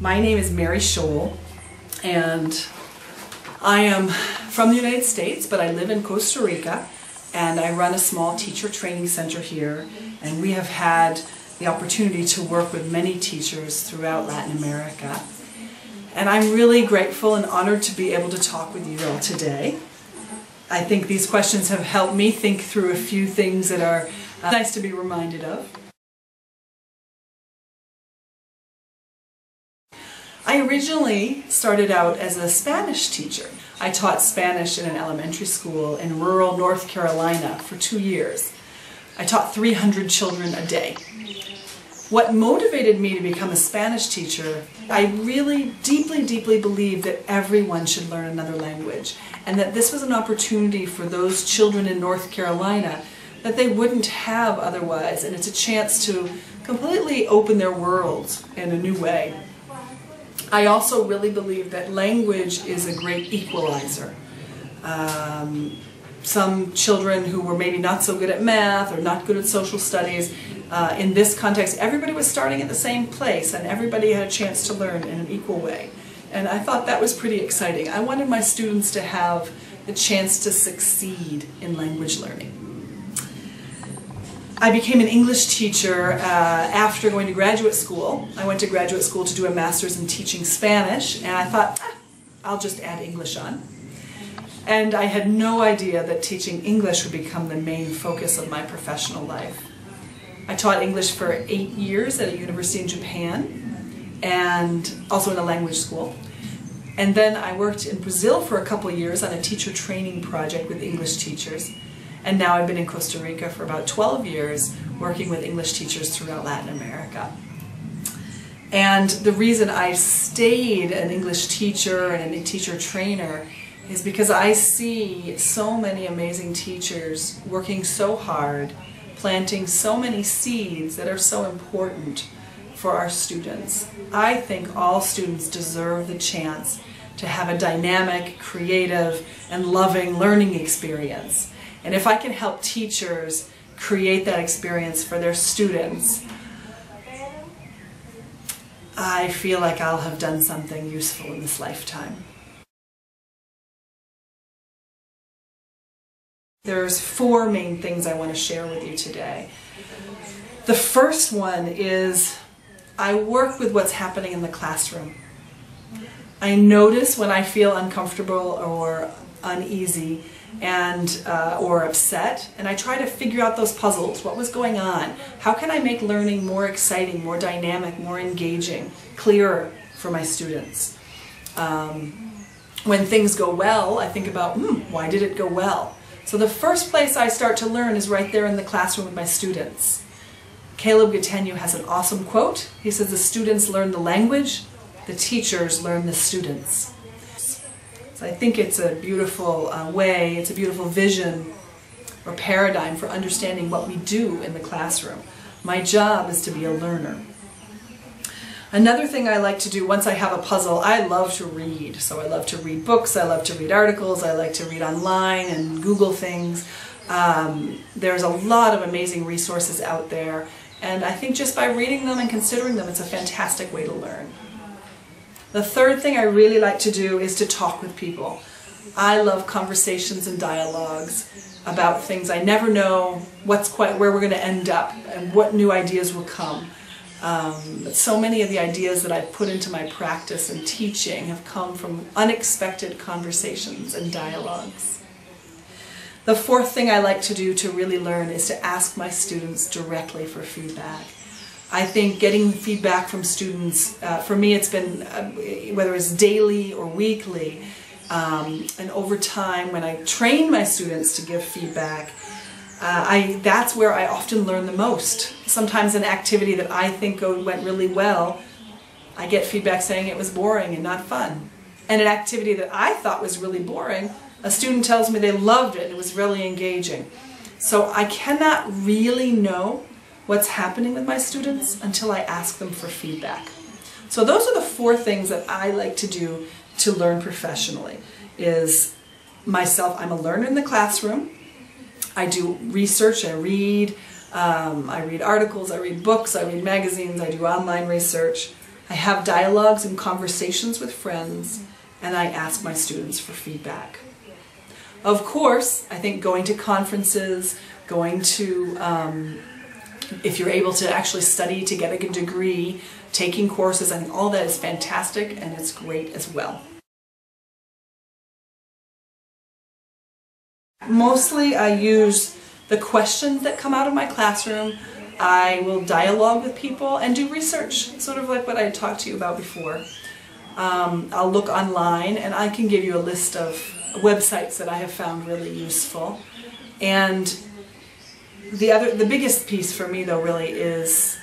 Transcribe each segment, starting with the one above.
My name is Mary Scholl, and I am from the United States, but I live in Costa Rica, and I run a small teacher training center here, and we have had the opportunity to work with many teachers throughout Latin America. And I'm really grateful and honored to be able to talk with you all today. I think these questions have helped me think through a few things that are nice to be reminded of. I originally started out as a Spanish teacher. I taught Spanish in an elementary school in rural North Carolina for 2 years. I taught 300 children a day. What motivated me to become a Spanish teacher, I really deeply believe that everyone should learn another language, and that this was an opportunity for those children in North Carolina that they wouldn't have otherwise, and it's a chance to completely open their worlds in a new way. I also really believe that language is a great equalizer. Some children who were maybe not so good at math or not good at social studies, in this context, everybody was starting at the same place and everybody had a chance to learn in an equal way. And I thought that was pretty exciting. I wanted my students to have the chance to succeed in language learning. I became an English teacher after going to graduate school. I went to graduate school to do a master's in teaching Spanish, and I thought, I'll just add English on. And I had no idea that teaching English would become the main focus of my professional life. I taught English for 8 years at a university in Japan, and also in a language school. And then I worked in Brazil for a couple of years on a teacher training project with English teachers. And now I've been in Costa Rica for about 12 years working with English teachers throughout Latin America. And the reason I stayed an English teacher and a teacher trainer is because I see so many amazing teachers working so hard, planting so many seeds that are so important for our students. I think all students deserve the chance to have a dynamic, creative, and loving learning experience. And if I can help teachers create that experience for their students, I feel like I'll have done something useful in this lifetime. There's 4 main things I want to share with you today. The first one is I work with what's happening in the classroom. I notice when I feel uncomfortable or uneasy or upset, and I try to figure out those puzzles. What was going on? How can I make learning more exciting, more dynamic, more engaging, clearer for my students? When things go well, I think about, why did it go well? So the first place I start to learn is right there in the classroom with my students. Caleb Gattegno has an awesome quote. He says, the students learn the language, the teachers learn the students. So I think it's a beautiful way, it's a beautiful vision or paradigm for understanding what we do in the classroom. My job is to be a learner. Another thing I like to do once I have a puzzle, I love to read. So I love to read books, I love to read articles, I like to read online and Google things. There's a lot of amazing resources out there, and I think just by reading them and considering them, it's a fantastic way to learn. The third thing I really like to do is to talk with people. I love conversations and dialogues about things. I never know where we're going to end up and what new ideas will come. But so many of the ideas that I've put into my practice and teaching have come from unexpected conversations and dialogues. The fourth thing I like to do to really learn is to ask my students directly for feedback. I think getting feedback from students, for me it's been, whether it's daily or weekly, and over time when I train my students to give feedback, that's where I often learn the most. Sometimes an activity that I think went really well, I get feedback saying it was boring and not fun. And an activity that I thought was really boring, a student tells me they loved it and it was really engaging. So I cannot really know what's happening with my students until I ask them for feedback. So those are the 4 things that I like to do to learn professionally. Is myself, I'm a learner in the classroom. I do research, I read articles, I read books, I read magazines, I do online research. I have dialogues and conversations with friends, and I ask my students for feedback. Of course, I think going to conferences, going to, if you're able to actually study to get a degree, taking courses, I think all that is fantastic and it's great as well. Mostly I use the questions that come out of my classroom. I will dialogue with people and do research, sort of like what I talked to you about before. I'll look online and I can give you a list of websites that I have found really useful. And the biggest piece for me though really is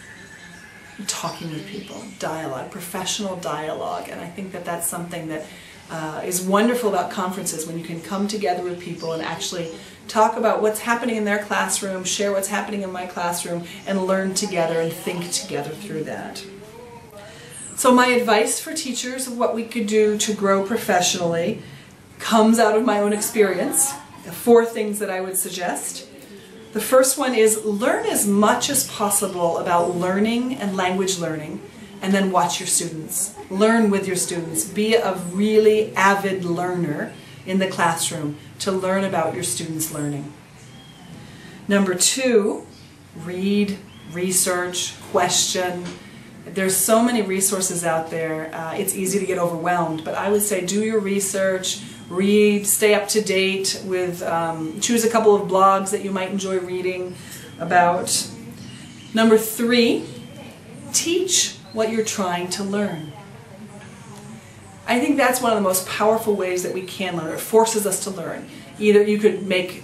talking with people, dialogue, professional dialogue, and I think that that's something that is wonderful about conferences, when you can come together with people and actually talk about what's happening in their classroom, share what's happening in my classroom, and learn together and think together through that. So my advice for teachers of what we could do to grow professionally comes out of my own experience. 4 things that I would suggest. The first one is learn as much as possible about learning and language learning, and then watch your students. Learn with your students. Be a really avid learner in the classroom to learn about your students' learning. Number 2, read, research, question. There's so many resources out there. It's easy to get overwhelmed, but I would say do your research, read, stay up to date with, choose a couple of blogs that you might enjoy reading about. Number 3, teach what you're trying to learn. I think that's one of the most powerful ways that we can learn. It forces us to learn. Either you could make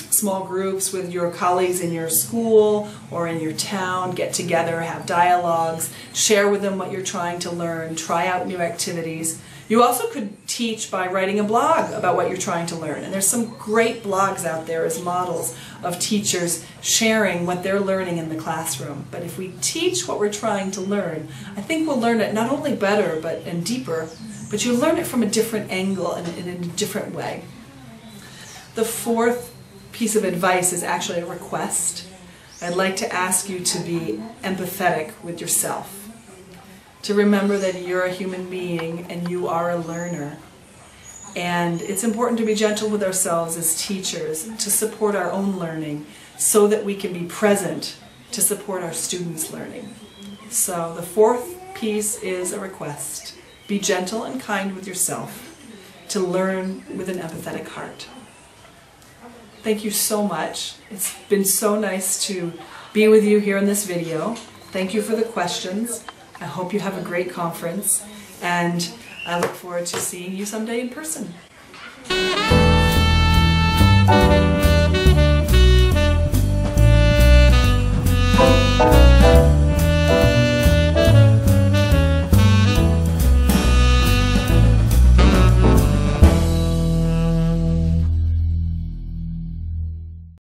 small groups with your colleagues in your school or in your town, get together, have dialogues, share with them what you're trying to learn, try out new activities. You also could teach by writing a blog about what you're trying to learn. And there's some great blogs out there as models of teachers sharing what they're learning in the classroom. But if we teach what we're trying to learn, I think we'll learn it not only better and deeper, but you learn it from a different angle and in a different way. The 4th piece of advice is actually a request. I'd like to ask you to be empathetic with yourself. To remember that you're a human being and you are a learner. And it's important to be gentle with ourselves as teachers, to support our own learning so that we can be present to support our students' learning. So the 4th piece is a request. Be gentle and kind with yourself to learn with an empathetic heart. Thank you so much. It's been so nice to be with you here in this video. Thank you for the questions. I hope you have a great conference, and I look forward to seeing you someday in person.